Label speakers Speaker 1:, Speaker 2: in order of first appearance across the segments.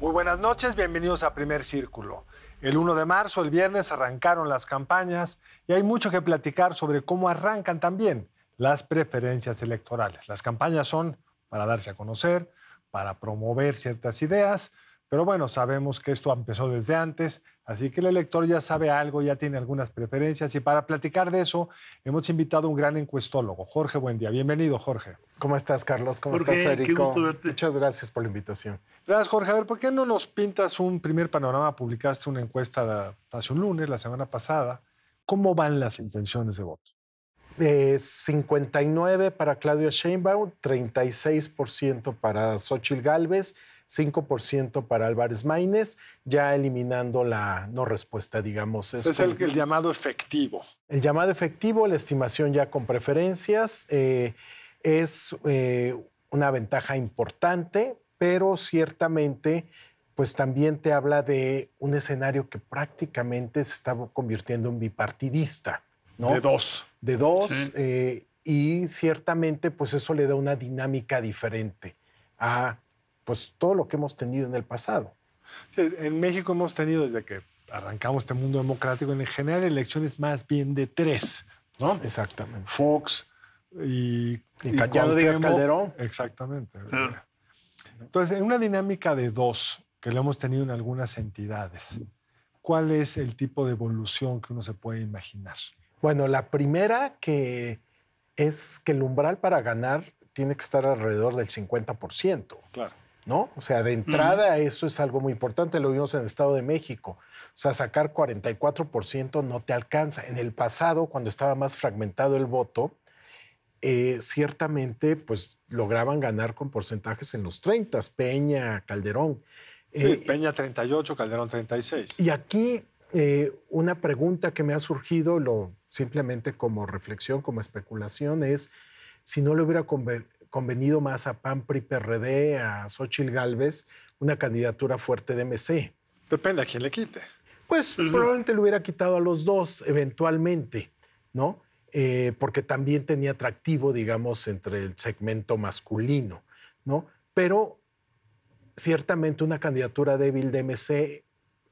Speaker 1: Muy buenas noches, bienvenidos a Primer Círculo. El 1 de marzo, el viernes, arrancaron las campañas y hay mucho que platicar sobre cómo arrancan también las preferencias electorales. Las campañas son para darse a conocer, para promover ciertas ideas, pero bueno, sabemos que esto empezó desde antes, así que el elector ya sabe algo, ya tiene algunas preferencias y para platicar de eso hemos invitado a un gran encuestólogo, Jorge Buendía. Bienvenido, Jorge.
Speaker 2: ¿Cómo estás, Carlos? ¿Cómo
Speaker 3: Jorge,
Speaker 2: estás, Federico?
Speaker 3: qué gusto verte.
Speaker 2: Muchas gracias por la invitación.
Speaker 1: Gracias, Jorge. A ver, ¿por qué no nos pintas un primer panorama? Publicaste una encuesta hace un lunes, la semana pasada. ¿Cómo van las intenciones de voto?
Speaker 2: 59 para Claudia Sheinbaum, 36% para Xóchitl Gálvez, 5% para Álvarez Maínez, ya eliminando la no respuesta, digamos.
Speaker 1: Es el llamado efectivo.
Speaker 2: El llamado efectivo, la estimación ya con preferencias, es una ventaja importante, pero ciertamente pues también te habla de un escenario que prácticamente se está convirtiendo en bipartidista, ¿no?
Speaker 1: De dos.
Speaker 2: De dos,
Speaker 3: Sí.
Speaker 2: y ciertamente pues eso le da una dinámica diferente a pues todo lo que hemos tenido en el pasado.
Speaker 1: Sí, en México hemos tenido, desde que arrancamos este mundo democrático, en general elecciones más bien de tres, ¿no?
Speaker 2: Exactamente.
Speaker 1: Fox y
Speaker 2: Ya no digas
Speaker 1: Cuauhtémoc.
Speaker 2: Calderón.
Speaker 1: Exactamente.
Speaker 3: Claro.
Speaker 1: Entonces, en una dinámica de dos que lo hemos tenido en algunas entidades, ¿cuál es el tipo de evolución que uno se puede imaginar?
Speaker 2: Bueno, la primera que es que el umbral para ganar tiene que estar alrededor del 50%,
Speaker 1: Claro.
Speaker 2: ¿no? O sea, de entrada eso es algo muy importante, lo vimos en el Estado de México. O sea, sacar 44% no te alcanza. En el pasado, cuando estaba más fragmentado el voto, ciertamente pues lograban ganar con porcentajes en los 30, Peña, Calderón.
Speaker 1: Sí, Peña 38, Calderón 36.
Speaker 2: Y aquí una pregunta que me ha surgido, simplemente como reflexión, como especulación, es si no le hubiera convenido más a PAN, PRI, PRD, a Xóchitl Gálvez, una candidatura fuerte de MC.
Speaker 1: Depende a quién le quite.
Speaker 2: Pues probablemente le hubiera quitado a los dos eventualmente, ¿no? Porque también tenía atractivo, digamos, entre el segmento masculino, ¿no? Pero ciertamente una candidatura débil de MC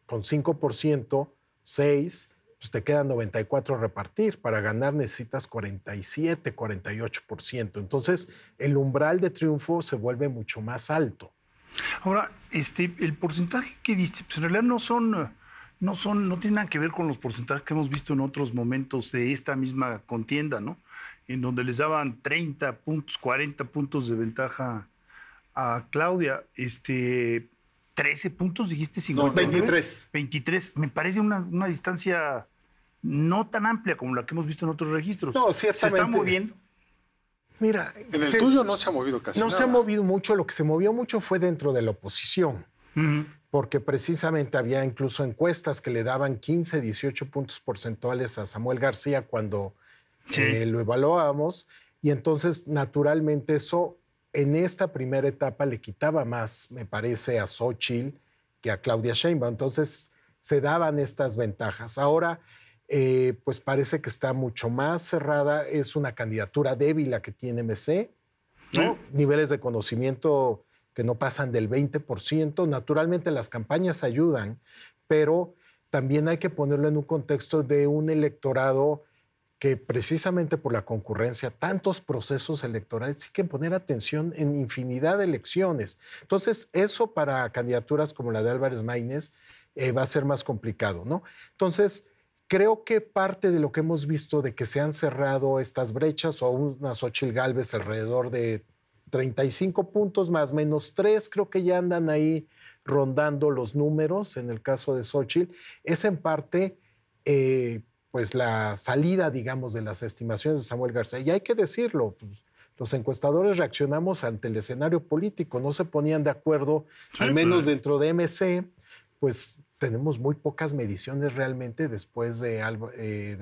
Speaker 2: con 5%, 6%, pues te quedan 94 a repartir. Para ganar necesitas 47, 48%. Entonces, el umbral de triunfo se vuelve mucho más alto.
Speaker 3: Ahora, el porcentaje que diste, pues en realidad no tiene nada que ver con los porcentajes que hemos visto en otros momentos de esta misma contienda, ¿no? En donde les daban 30 puntos, 40 puntos de ventaja a Claudia. 13 puntos, dijiste 50.
Speaker 2: 23.
Speaker 3: 23. Me parece una distancia no tan amplia como la que hemos visto en otros registros.
Speaker 2: No,
Speaker 3: ¿Se está
Speaker 2: ciertamente.
Speaker 3: moviendo?
Speaker 1: Mira, en el tuyo no se ha movido casi nada.
Speaker 2: No se ha movido mucho. Lo que se movió mucho fue dentro de la oposición. Porque precisamente había incluso encuestas que le daban 15, 18 puntos porcentuales a Samuel García cuando lo evaluábamos. Y entonces, naturalmente, eso en esta primera etapa le quitaba más, me parece, a Xóchitl que a Claudia Sheinbaum. Entonces, se daban estas ventajas. Ahora, pues parece que está mucho más cerrada. Es una candidatura débil la que tiene MC, ¿no? Niveles de conocimiento que no pasan del 20%. Naturalmente las campañas ayudan, pero también hay que ponerlo en un contexto de un electorado que precisamente por la concurrencia, tantos procesos electorales, hay que poner atención en infinidad de elecciones. Entonces, eso para candidaturas como la de Álvarez Maínez va a ser más complicado, ¿no? Entonces, creo que parte de lo que hemos visto de que se han cerrado estas brechas, o una Xóchitl Gálvez alrededor de 35 puntos más menos 3, creo que ya andan ahí rondando los números en el caso de Xóchitl, es en parte pues la salida, digamos, de las estimaciones de Samuel García. Y hay que decirlo, pues, los encuestadores reaccionamos ante el escenario político, no se ponían de acuerdo, al menos dentro de MC, pues tenemos muy pocas mediciones realmente después de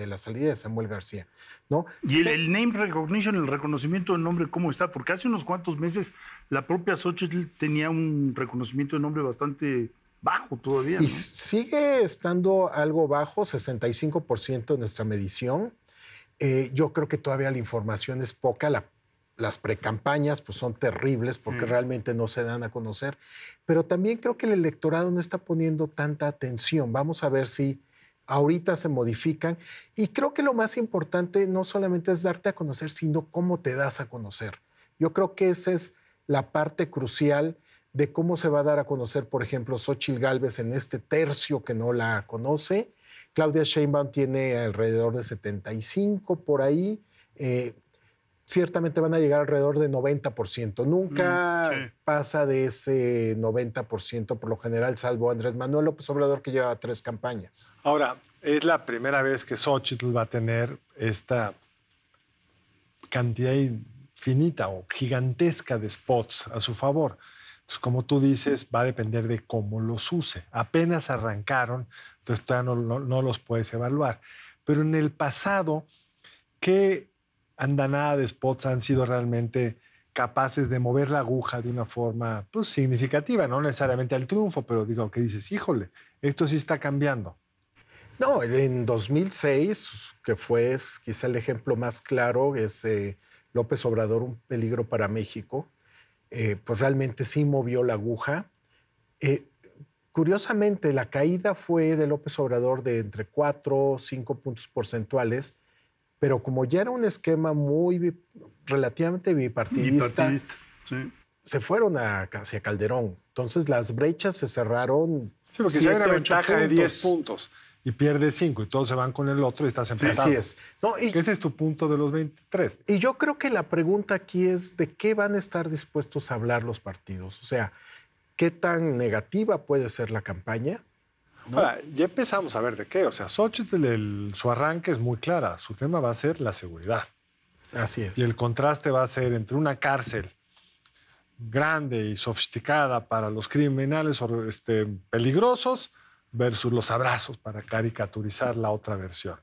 Speaker 2: la salida de Samuel García, ¿no?
Speaker 3: Y el name recognition, el reconocimiento de nombre, ¿cómo está? Porque hace unos cuantos meses la propia Xóchitl tenía un reconocimiento de nombre bastante bajo todavía, ¿no?
Speaker 2: Y sigue estando algo bajo, 65% en nuestra medición. Yo creo que todavía la información es poca. La las precampañas pues son terribles porque realmente no se dan a conocer, pero también creo que el electorado no está poniendo tanta atención. Vamos a ver si ahorita se modifican, y creo que lo más importante no solamente es darte a conocer, sino cómo te das a conocer. Yo creo que esa es la parte crucial de cómo se va a dar a conocer, por ejemplo, Xóchitl Gálvez en este tercio que no la conoce. Claudia Sheinbaum tiene alrededor de 75 por ahí. Ciertamente van a llegar alrededor de 90%. Nunca pasa de ese 90% por lo general, salvo Andrés Manuel López Obrador, que lleva 3 campañas.
Speaker 1: Ahora, es la primera vez que Xóchitl va a tener esta cantidad infinita o gigantesca de spots a su favor. Entonces, como tú dices, va a depender de cómo los use. Apenas arrancaron, entonces todavía no los puedes evaluar. Pero en el pasado, ¿qué andanada de spots han sido realmente capaces de mover la aguja de una forma pues, significativa? No necesariamente al triunfo, pero digo que dices, híjole, esto sí está cambiando.
Speaker 2: No, en 2006, que fue quizá el ejemplo más claro, es López Obrador, un peligro para México, pues realmente sí movió la aguja. Curiosamente, la caída fue de López Obrador de entre 4 o 5 puntos porcentuales, pero como ya era un esquema relativamente bipartidista, se fueron hacia Calderón. Entonces las brechas se cerraron.
Speaker 1: Sí, porque si hay una ventaja de 10 puntos y pierdes 5 y todos se van con el otro y estás empatado.
Speaker 2: Así es. No,
Speaker 1: ese es tu punto de los 23.
Speaker 2: Y yo creo que la pregunta aquí es de qué van a estar dispuestos a hablar los partidos. O sea, ¿qué tan negativa puede ser la campaña?
Speaker 1: ¿No? Ahora, ya empezamos a ver de qué. O sea, Xóchitl, su arranque es muy clara. Su tema va a ser la seguridad.
Speaker 2: Así es.
Speaker 1: Y el contraste va a ser entre una cárcel grande y sofisticada para los criminales peligrosos versus los abrazos para caricaturizar la otra versión.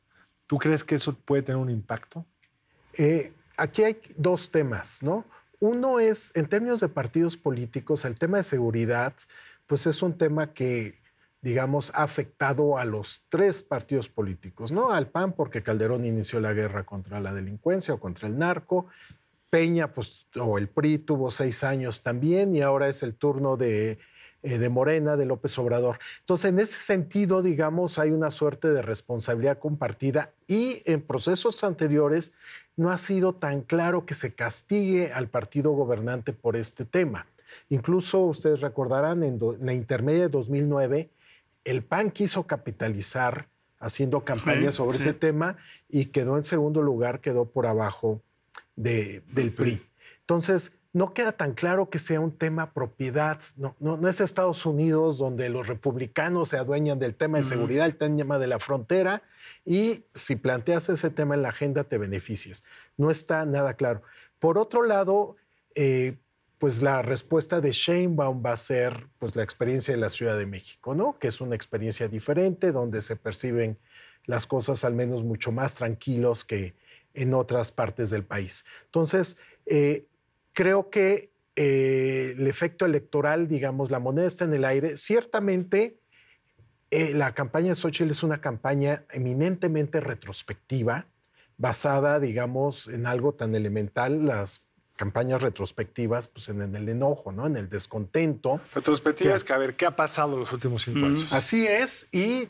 Speaker 1: ¿Tú crees que eso puede tener un impacto?
Speaker 2: Aquí hay 2 temas, ¿no? Uno es, en términos de partidos políticos, el tema de seguridad, pues es un tema que, digamos, ha afectado a los 3 partidos políticos, ¿no? Al PAN, porque Calderón inició la guerra contra la delincuencia o contra el narco. Peña, pues, o el PRI tuvo 6 años también, y ahora es el turno de Morena, de López Obrador. Entonces, en ese sentido, digamos, hay una suerte de responsabilidad compartida, y en procesos anteriores no ha sido tan claro que se castigue al partido gobernante por este tema. Incluso, ustedes recordarán, en la intermedia de 2009, el PAN quiso capitalizar haciendo campaña sobre ese tema y quedó en segundo lugar, quedó por abajo del PRI. Entonces, no queda tan claro que sea un tema propiedad. No es Estados Unidos, donde los republicanos se adueñan del tema de seguridad, el tema de la frontera, y si planteas ese tema en la agenda te beneficias. No está nada claro. Por otro lado, pues la respuesta de Sheinbaum va a ser pues, la experiencia de la Ciudad de México, ¿no? Que es una experiencia diferente, donde se perciben las cosas al menos mucho más tranquilos que en otras partes del país. Entonces, creo que el efecto electoral, digamos, la moneda está en el aire. Ciertamente, la campaña de Xóchitl es una campaña eminentemente retrospectiva, basada, digamos, en algo tan elemental, las campañas retrospectivas, pues en el enojo, ¿no? En el descontento.
Speaker 1: Retrospectiva es que a ver qué ha pasado en los últimos 5 años.
Speaker 2: Así es, y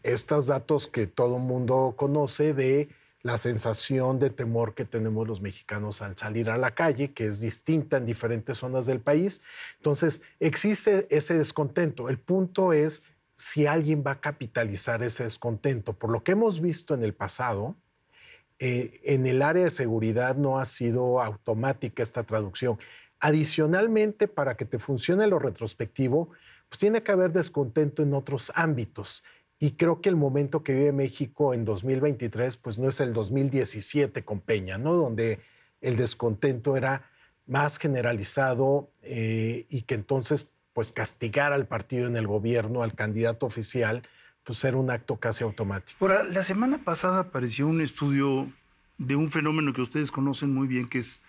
Speaker 2: estos datos que todo mundo conoce de la sensación de temor que tenemos los mexicanos al salir a la calle, que es distinta en diferentes zonas del país. Entonces, existe ese descontento. El punto es si alguien va a capitalizar ese descontento. Por lo que hemos visto en el pasado, en el área de seguridad no ha sido automática esta traducción. Adicionalmente, para que te funcione lo retrospectivo, pues tiene que haber descontento en otros ámbitos. Y creo que el momento que vive México en 2023, pues no es el 2017 con Peña, ¿no? Donde el descontento era más generalizado y que entonces, pues castigar al partido en el gobierno, al candidato oficial, pues era un acto casi automático.
Speaker 3: Ahora, la semana pasada apareció un estudio de un fenómeno que ustedes conocen muy bien, que es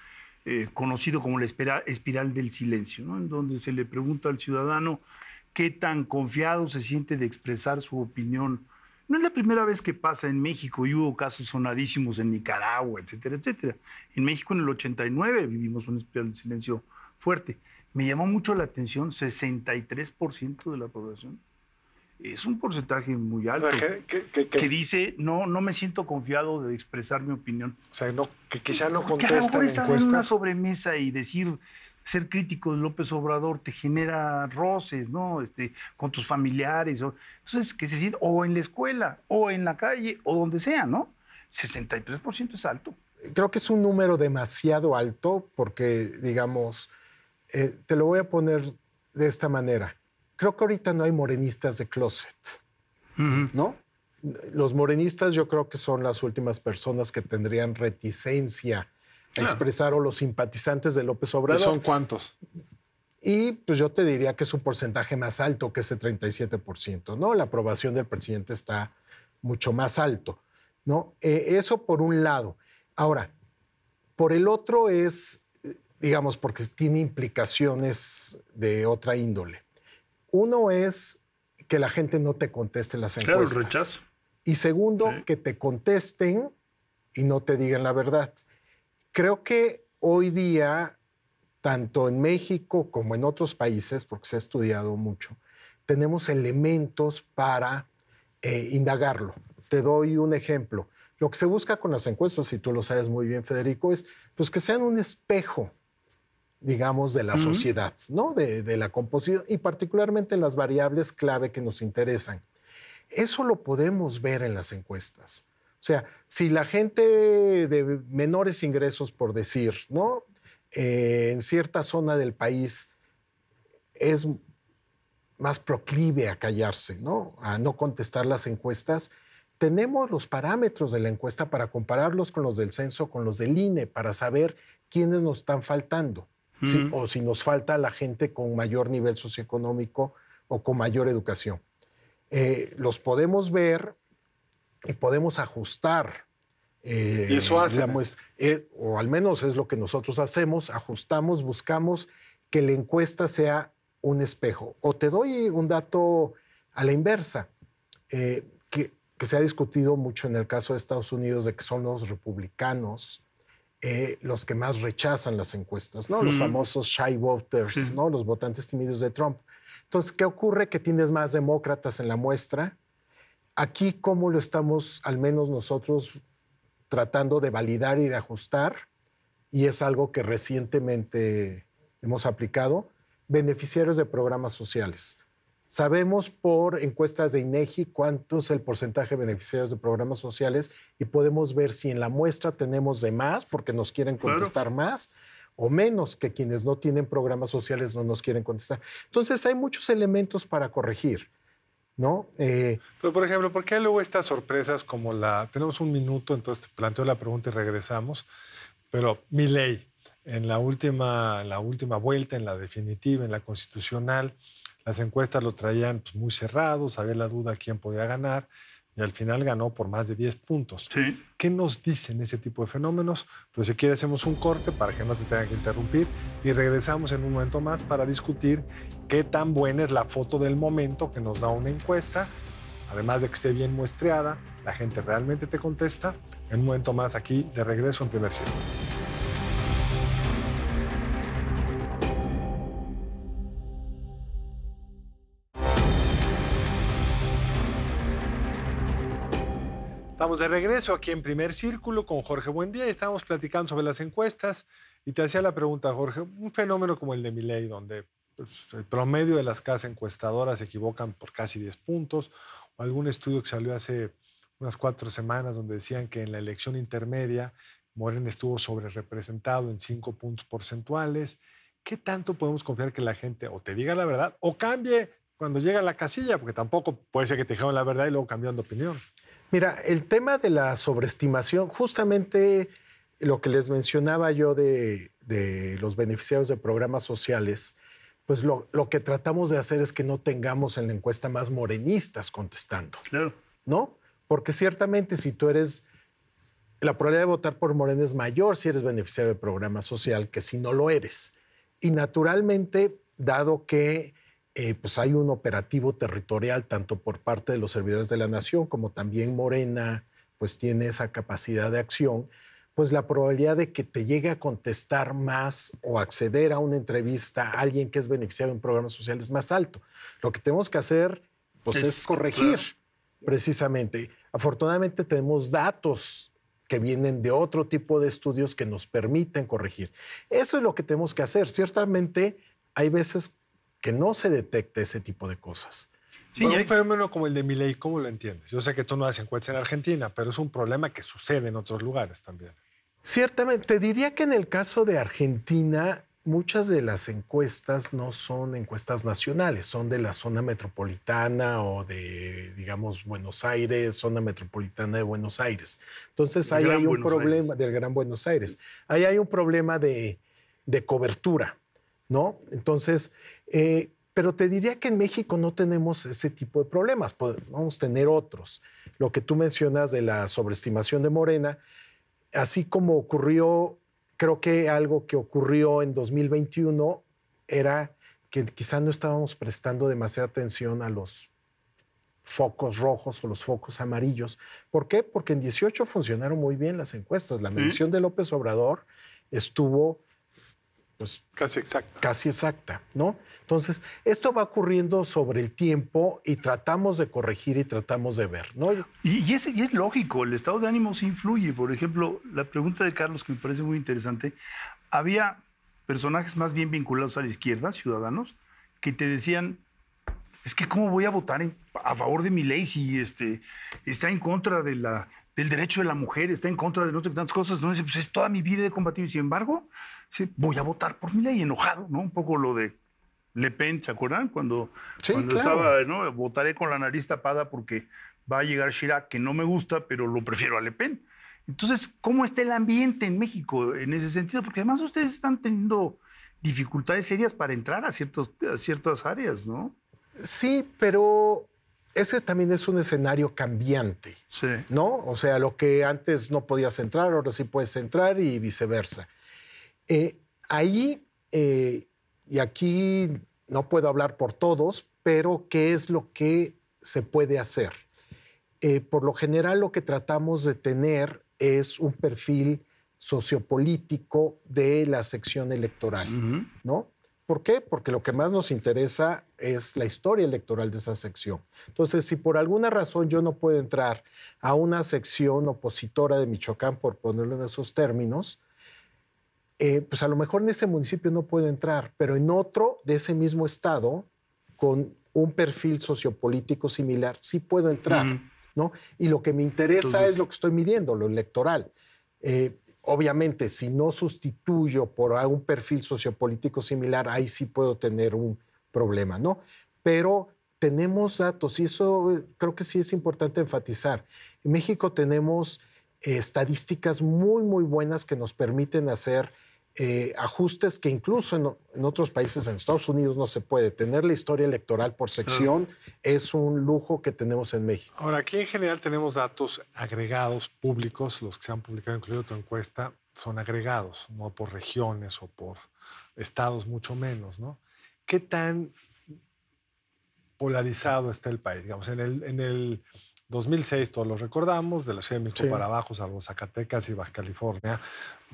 Speaker 3: conocido como la espiral del silencio, ¿no? En donde se le pregunta al ciudadano qué tan confiado se siente de expresar su opinión No es la primera vez que pasa en México y hubo casos sonadísimos en Nicaragua, etcétera, etcétera. En México en el 89 vivimos un espiral de silencio fuerte. Me llamó mucho la atención, 63% de la población. Es un porcentaje muy alto.
Speaker 1: O sea,
Speaker 3: que dice, no me siento confiado de expresar mi opinión.
Speaker 1: O sea, que quizá no
Speaker 3: Porque a lo
Speaker 1: contestan
Speaker 3: mejor estás en una
Speaker 1: encuestas.
Speaker 3: sobremesa y ser crítico de López Obrador te genera roces, ¿no? Con tus familiares. Entonces, que se siente, o en la escuela, o en la calle, o donde sea, ¿no? 63% es alto.
Speaker 2: Creo que es un número demasiado alto porque, digamos, te lo voy a poner de esta manera. Creo que ahorita no hay morenistas de closet, ¿no? Los morenistas yo creo que son las últimas personas que tendrían reticencia a expresar, o los simpatizantes de López Obrador.
Speaker 1: ¿Son cuántos?
Speaker 2: Y pues yo te diría que es un porcentaje más alto que ese 37%, ¿no? La aprobación del presidente está mucho más alto, ¿no? Eso por un lado. Ahora, por el otro es, digamos, porque tiene implicaciones de otra índole. Uno es que la gente no te conteste las encuestas.
Speaker 3: Claro, el rechazo.
Speaker 2: Y segundo,
Speaker 3: Sí.
Speaker 2: que te contesten y no te digan la verdad. Creo que hoy día, tanto en México como en otros países, porque se ha estudiado mucho, tenemos elementos para indagarlo. Te doy un ejemplo. Lo que se busca con las encuestas, y tú lo sabes muy bien, Federico, es pues, que sean un espejo, digamos, de la sociedad, ¿no? De la composición, y particularmente en las variables clave que nos interesan. Eso lo podemos ver en las encuestas. O sea, si la gente de menores ingresos, por decir, ¿no? En cierta zona del país es más proclive a callarse, ¿no? A no contestar las encuestas, tenemos los parámetros de la encuesta para compararlos con los del censo, con los del INE, para saber quiénes nos están faltando. ¿Sí? O si nos falta la gente con mayor nivel socioeconómico o con mayor educación. Los podemos ver y podemos ajustar
Speaker 1: Y eso hacen,
Speaker 2: la muestra. O al menos es lo que nosotros hacemos, ajustamos, buscamos que la encuesta sea un espejo. O te doy un dato a la inversa, que se ha discutido mucho en el caso de Estados Unidos, de que son los republicanos los que más rechazan las encuestas, ¿no? Los famosos shy voters, ¿no? Los votantes tímidos de Trump. Entonces, ¿qué ocurre? Que tienes más demócratas en la muestra. Aquí, ¿cómo lo estamos, al menos nosotros, tratando de validar y de ajustar? Y es algo que recientemente hemos aplicado. Beneficiarios de programas sociales. Sabemos por encuestas de INEGI cuánto es el porcentaje de beneficiarios de programas sociales y podemos ver si en la muestra tenemos de más porque nos quieren contestar más o menos, que quienes no tienen programas sociales no nos quieren contestar. Entonces hay muchos elementos para corregir, ¿no?
Speaker 1: Pero, por ejemplo, ¿por qué luego estas sorpresas como tenemos un minuto, entonces te planteo la pregunta y regresamos, pero Milei, en la última vuelta, en la definitiva, en la constitucional, las encuestas lo traían pues, muy cerrados, había la duda quién podía ganar y al final ganó por más de 10 puntos.
Speaker 3: Sí.
Speaker 1: ¿Qué nos dicen ese tipo de fenómenos? Pues si quieres hacemos un corte para que no te tengan que interrumpir y regresamos en un momento más para discutir qué tan buena es la foto del momento que nos da una encuesta, además de que esté bien muestreada, la gente realmente te contesta. En un momento más aquí de regreso en Primer Círculo. Estamos de regreso aquí en Primer Círculo con Jorge Buendía y estamos platicando sobre las encuestas y te hacía la pregunta, Jorge, un fenómeno como el de Milei, donde pues, el promedio de las casas encuestadoras se equivocan por casi 10 puntos, o algún estudio que salió hace unas 4 semanas donde decían que en la elección intermedia Morena estuvo sobrerepresentado en 5 puntos porcentuales. ¿Qué tanto podemos confiar que la gente o te diga la verdad o cambie cuando llega a la casilla? Porque tampoco puede ser que te dijeron la verdad y luego cambian de opinión.
Speaker 2: Mira, el tema de la sobreestimación, justamente lo que les mencionaba yo de los beneficiarios de programas sociales, pues lo que tratamos de hacer es que no tengamos en la encuesta más morenistas contestando.
Speaker 3: Claro.
Speaker 2: ¿No? Porque ciertamente si tú eres, la probabilidad de votar por Morena es mayor si eres beneficiario de programa social que si no lo eres. Y naturalmente, dado que pues hay un operativo territorial tanto por parte de los servidores de la nación como también Morena pues tiene esa capacidad de acción, pues la probabilidad de que te llegue a contestar más o acceder a una entrevista a alguien que es beneficiario en programas sociales es más alto. Lo que tenemos que hacer pues es corregir precisamente. Afortunadamente tenemos datos que vienen de otro tipo de estudios que nos permiten corregir. Eso es lo que tenemos que hacer. Ciertamente hay veces que no se detecta ese tipo de cosas.
Speaker 1: Sí, un fenómeno como el de Milei, ¿cómo lo entiendes? Yo sé que tú no haces encuestas en Argentina, pero es un problema que sucede en otros lugares también.
Speaker 2: Ciertamente, te diría que en el caso de Argentina, muchas de las encuestas no son encuestas nacionales, son de la zona metropolitana o de, digamos, Buenos Aires, zona metropolitana de Buenos Aires. Entonces, ahí hay un problema del Gran Buenos Aires. Ahí hay un problema de cobertura, ¿no? Entonces, pero te diría que en México no tenemos ese tipo de problemas, podemos tener otros. Lo que tú mencionas de la sobreestimación de Morena, así como ocurrió, creo que algo que ocurrió en 2021 era que quizá no estábamos prestando demasiada atención a los focos rojos o los focos amarillos. ¿Por qué? Porque en 18 funcionaron muy bien las encuestas. La medición de López Obrador estuvo pues, casi exacta, ¿no? Entonces, esto va ocurriendo sobre el tiempo y tratamos de corregir y tratamos de ver, ¿no?
Speaker 3: Y es lógico, el estado de ánimo sí influye. Por ejemplo, la pregunta de Carlos, que me parece muy interesante, había personajes más bien vinculados a la izquierda, ciudadanos, que te decían, es que ¿cómo voy a votar a favor de Milei si está en contra del derecho de la mujer, está en contra de no sé qué tantas cosas? No, pues es toda mi vida de combatido. Y sin embargo, voy a votar por Milei, enojado, ¿no? Un poco lo de Le Pen, ¿se acuerdan? Cuando claro. Estaba, ¿no? Votaré con la nariz tapada porque va a llegar Chirac, que no me gusta, pero lo prefiero a Le Pen. Entonces, ¿cómo está el ambiente en México en ese sentido? Porque además ustedes están teniendo dificultades serias para entrar a ciertas áreas, ¿no?
Speaker 2: Sí, pero ese también es un escenario cambiante, sí, ¿no? O sea, lo que antes no podías entrar, ahora sí puedes entrar y viceversa. Y aquí no puedo hablar por todos, pero ¿qué es lo que se puede hacer? Por lo general, lo que tratamos de tener es un perfil sociopolítico de la sección electoral, ¿no? ¿Por qué? Porque lo que más nos interesa es la historia electoral de esa sección. Entonces, si por alguna razón yo no puedo entrar a una sección opositora de Michoacán, por ponerlo en esos términos, pues a lo mejor en ese municipio no puedo entrar, pero en otro de ese mismo estado, con un perfil sociopolítico similar, sí puedo entrar, ¿no? Y lo que me interesa es lo que estoy midiendo, lo electoral. Obviamente, si no sustituyo por un perfil sociopolítico similar, ahí sí puedo tener un problema, ¿no? Pero tenemos datos y eso creo que sí es importante enfatizar. En México tenemos estadísticas muy, muy buenas que nos permiten hacer ajustes que incluso en otros países, en Estados Unidos, no se puede. Tener la historia electoral por sección es un lujo que tenemos en México.
Speaker 1: Ahora, aquí en general tenemos datos agregados públicos, los que se han publicado, incluido tu encuesta, son agregados, no por regiones o por estados, mucho menos, ¿no? ¿Qué tan polarizado está el país? Digamos, en el 2006, todos lo recordamos, de la Ciudad de México para abajo, salvo Zacatecas y Baja California,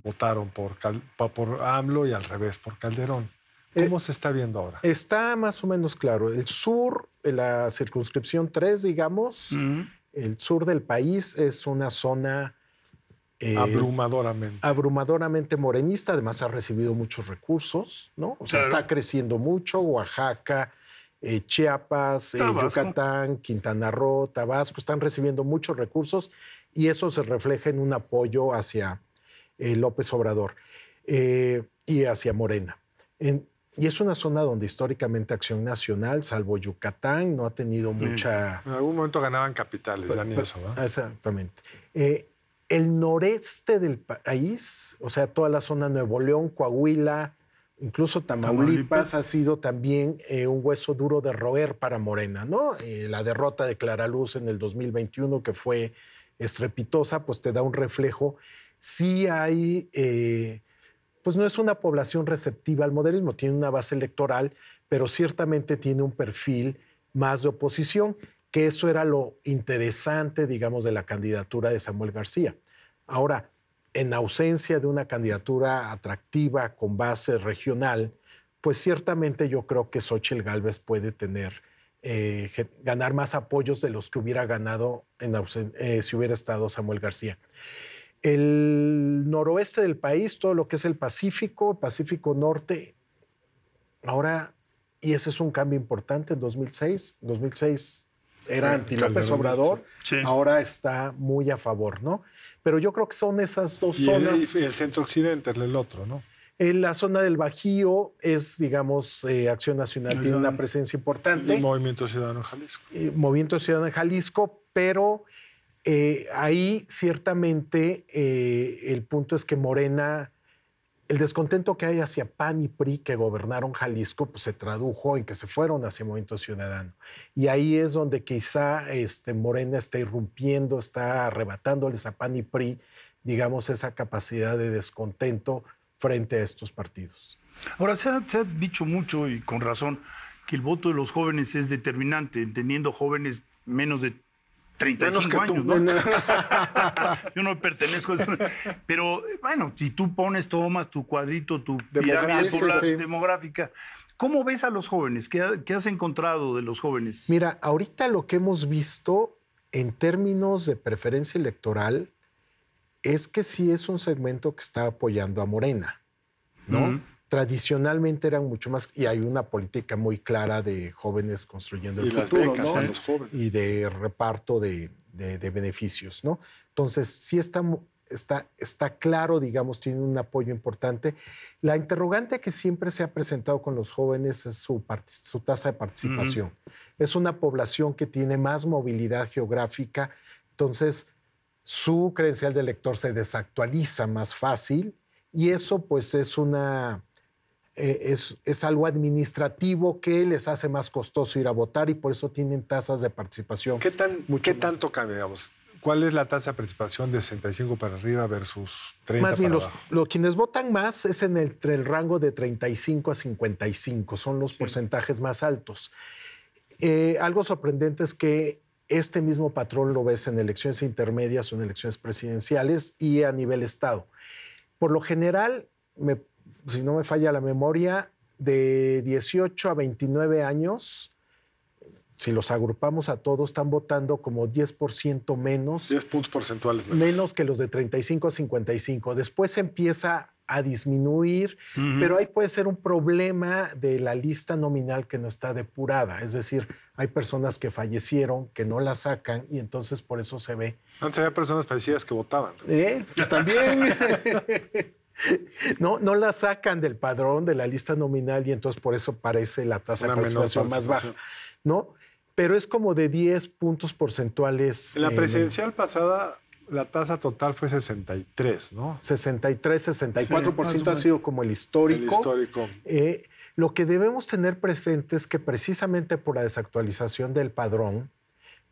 Speaker 1: votaron por AMLO y al revés por Calderón. ¿Cómo se está viendo ahora?
Speaker 2: Está más o menos claro. El sur, la circunscripción 3, digamos, el sur del país es una zona abrumadoramente morenista. Además, ha recibido muchos recursos, ¿no? O sea, está creciendo mucho. Oaxaca, Chiapas, Yucatán, Quintana Roo, Tabasco, están recibiendo muchos recursos y eso se refleja en un apoyo hacia López Obrador y hacia Morena. Y es una zona donde históricamente Acción Nacional, salvo Yucatán, no ha tenido mucha...
Speaker 1: En algún momento ganaban capitales, ya ni eso, ¿verdad?
Speaker 2: Exactamente. El noreste del país, o sea, toda la zona Nuevo León, Coahuila, incluso Tamaulipas ha sido también un hueso duro de roer para Morena, ¿no? La derrota de Clara Luz en el 2021, que fue estrepitosa, pues te da un reflejo. Sí hay pues no es una población receptiva al modernismo, tiene una base electoral, pero ciertamente tiene un perfil más de oposición, que eso era lo interesante, digamos, de la candidatura de Samuel García. Ahora, en ausencia de una candidatura atractiva con base regional, pues ciertamente yo creo que Xóchitl Gálvez puede ganar más apoyos de los que hubiera ganado si hubiera estado Samuel García. El noroeste del país, todo lo que es el Pacífico Norte, ahora, y ese es un cambio importante en 2006 era anti-López Obrador, sí. Ahora está muy a favor, ¿no? Pero yo creo que son esas dos zonas.
Speaker 1: Y el centro-occidente es el otro, ¿no?
Speaker 2: La zona del Bajío es, digamos, Acción Nacional tiene una presencia importante.
Speaker 1: Y Movimiento Ciudadano en Jalisco.
Speaker 2: Movimiento Ciudadano en Jalisco, pero ahí ciertamente el punto es que Morena, el descontento que hay hacia PAN y PRI que gobernaron Jalisco, pues se tradujo en que se fueron hacia Movimiento Ciudadano. Y ahí es donde quizá Morena está irrumpiendo, está arrebatándoles a PAN y PRI, digamos, esa capacidad de descontento frente a estos partidos.
Speaker 3: Ahora, se ha dicho mucho y con razón que el voto de los jóvenes es determinante, entendiendo jóvenes menos de 35 años, ¿no? Yo no pertenezco a eso. Pero, bueno, si tú tomas tu cuadrito, tu pirámide demográfica, ¿cómo ves a los jóvenes? ¿Qué has encontrado de los jóvenes?
Speaker 2: Mira, ahorita lo que hemos visto en términos de preferencia electoral es que sí es un segmento que está apoyando a Morena, ¿no? Tradicionalmente eran mucho más, y hay una política muy clara de jóvenes construyendo el futuro,
Speaker 1: becas,
Speaker 2: ¿no?
Speaker 1: Los jóvenes.
Speaker 2: Y de reparto de beneficios, ¿no? Entonces, sí está claro, digamos, tiene un apoyo importante. La interrogante que siempre se ha presentado con los jóvenes es su tasa de participación. Es una población que tiene más movilidad geográfica, entonces su credencial de elector se desactualiza más fácil y eso pues es algo administrativo que les hace más costoso ir a votar y por eso tienen tasas de participación.
Speaker 1: ¿Qué tanto cambia, digamos? ¿Cuál es la tasa de participación de 65 para arriba versus 30
Speaker 2: más bien,
Speaker 1: para abajo?
Speaker 2: Quienes votan más es entre el rango de 35 a 55, son los porcentajes más altos. Algo sorprendente es que este mismo patrón lo ves en elecciones intermedias o en elecciones presidenciales y a nivel estado. Por lo general, si no me falla la memoria, de 18 a 29 años, si los agrupamos a todos, están votando como 10% menos.
Speaker 1: 10 puntos porcentuales menos.
Speaker 2: Menos que los de 35 a 55. Después empieza a disminuir, pero ahí puede ser un problema de la lista nominal que no está depurada. Es decir, hay personas que fallecieron, que no la sacan y entonces por eso se ve.
Speaker 1: Antes había personas fallecidas que votaban.
Speaker 2: Pues también. No la sacan del padrón, de la lista nominal y entonces por eso parece la tasa de participación más baja, ¿no? Pero es como de 10 puntos porcentuales.
Speaker 1: En la presidencial pasada, la tasa total fue 63, ¿no?
Speaker 2: 63, 64% ha sido como el histórico.
Speaker 1: El histórico.
Speaker 2: Lo que debemos tener presente es que precisamente por la desactualización del padrón,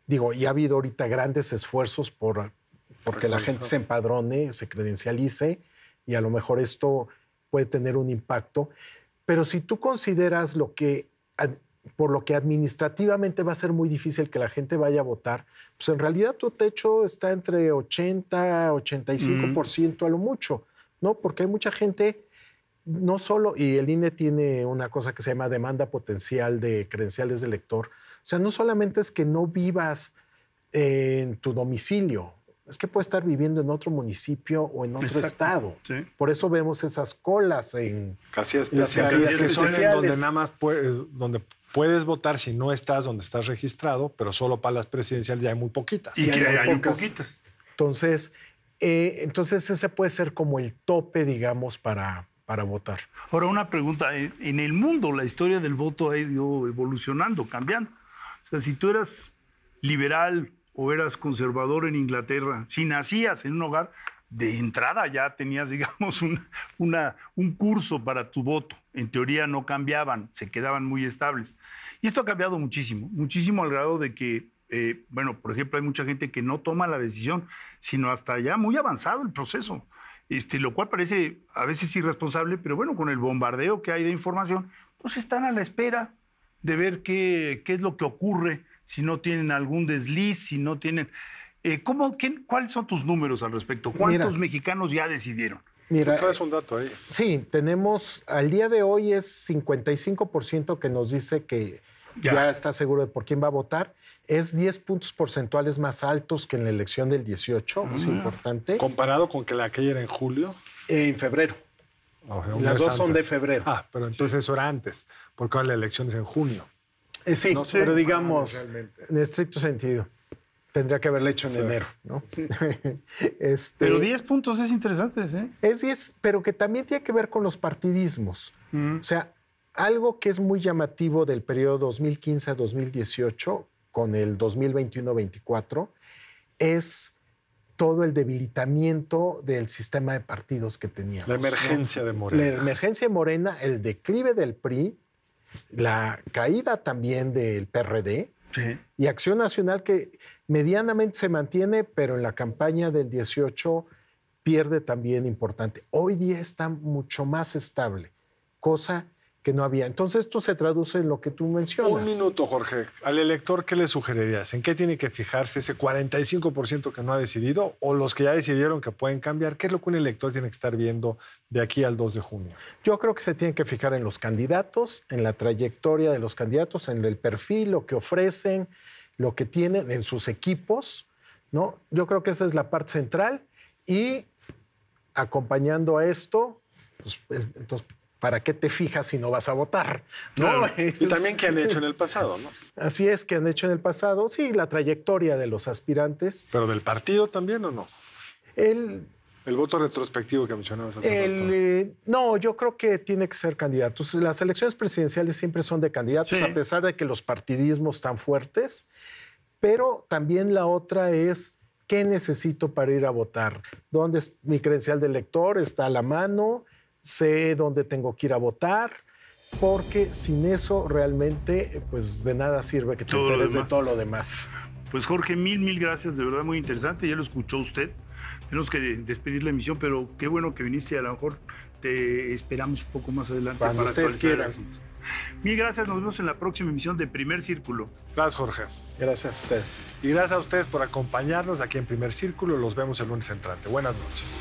Speaker 2: y ha habido ahorita grandes esfuerzos porque la gente se empadrone, se credencialice, y a lo mejor esto puede tener un impacto. Pero si tú consideras por lo que administrativamente va a ser muy difícil que la gente vaya a votar, pues en realidad tu techo está entre 80 a 85% a lo mucho, ¿no? Porque hay mucha gente, no solo, y el INE tiene una cosa que se llama demanda potencial de credenciales de elector, o sea, no solamente es que no vivas en tu domicilio, es que puedes estar viviendo en otro municipio o en otro estado. Sí. Por eso vemos esas colas en
Speaker 1: casillas especiales donde nada más donde puedes votar si no estás donde estás registrado, pero solo para las presidenciales ya hay muy poquitas.
Speaker 3: Y que hay poquitas.
Speaker 2: Entonces ese puede ser como el tope, digamos, para votar.
Speaker 3: Ahora, una pregunta. En el mundo la historia del voto ha ido evolucionando, cambiando. O sea, si tú eras liberal o eras conservador en Inglaterra, si nacías en un hogar, de entrada ya tenías, digamos, un curso para tu voto. En teoría no cambiaban, se quedaban muy estables. Y esto ha cambiado muchísimo, muchísimo al grado de que, por ejemplo, hay mucha gente que no toma la decisión, sino hasta ya muy avanzado el proceso. lo cual parece a veces irresponsable, pero bueno, con el bombardeo que hay de información, pues están a la espera de ver qué es lo que ocurre, si no tienen algún desliz, si no tienen... ¿Cuáles son tus números al respecto? ¿Cuántos mexicanos ya decidieron?
Speaker 1: Mira, traes un dato ahí.
Speaker 2: Sí, tenemos, al día de hoy es 55% que nos dice que ya está seguro de por quién va a votar. Es 10 puntos porcentuales más altos que en la elección del 18, es importante.
Speaker 1: ¿Comparado con que la que era en julio?
Speaker 2: En febrero. Las dos son de febrero.
Speaker 1: Pero entonces eso era antes, porque ahora la elección es en junio.
Speaker 2: Sí, no, pero digamos, en estricto sentido. Tendría que haberla hecho en enero, ¿no?
Speaker 3: Pero 10 puntos es interesante, ¿eh?
Speaker 2: Es 10, pero que también tiene que ver con los partidismos. O sea, algo que es muy llamativo del periodo 2015 a 2018, con el 2021-24, es todo el debilitamiento del sistema de partidos que teníamos.
Speaker 1: La emergencia de Morena.
Speaker 2: La emergencia de Morena, el declive del PRI, la caída también del PRD, sí, y Acción Nacional, que medianamente se mantiene, pero en la campaña del 18 pierde también importante. Hoy día está mucho más estable, cosa que no había. Entonces esto se traduce en lo que tú mencionas.
Speaker 1: Un minuto, Jorge. Al elector, ¿qué le sugerirías? ¿En qué tiene que fijarse ese 45% que no ha decidido o los que ya decidieron que pueden cambiar? ¿Qué es lo que un elector tiene que estar viendo de aquí al 2 de junio?
Speaker 2: Yo creo que se tiene que fijar en los candidatos, en la trayectoria de los candidatos, en el perfil, lo que ofrecen, lo que tienen en sus equipos, ¿no? Yo creo que esa es la parte central y acompañando a esto, pues, entonces, ¿para qué te fijas si no vas a votar? ¿No?
Speaker 1: Claro. Y también qué han hecho en el pasado, ¿no?
Speaker 2: Así es, que han hecho en el pasado. Sí, la trayectoria de los aspirantes.
Speaker 1: ¿Pero del partido también o no? El voto retrospectivo que mencionabas hace rato.
Speaker 2: No, yo creo que tiene que ser candidatos. Las elecciones presidenciales siempre son de candidatos, sí, a pesar de que los partidismos están fuertes. Pero también la otra es, ¿qué necesito para ir a votar? ¿Dónde es mi credencial de elector? ¿Está a la mano? Sé dónde tengo que ir a votar, porque sin eso realmente pues de nada sirve que te enteres de todo lo demás.
Speaker 3: Pues Jorge, mil gracias, de verdad muy interesante, ya lo escuchó usted. Tenemos que despedir la emisión, pero qué bueno que viniste, a lo mejor te esperamos un poco más adelante.
Speaker 2: Cuando
Speaker 3: para
Speaker 2: ustedes quieran.
Speaker 3: Mil gracias, nos vemos en la próxima emisión de Primer Círculo.
Speaker 1: Gracias, Jorge.
Speaker 2: Gracias a ustedes.
Speaker 1: Y gracias a ustedes por acompañarnos aquí en Primer Círculo. Los vemos el lunes entrante. Buenas noches.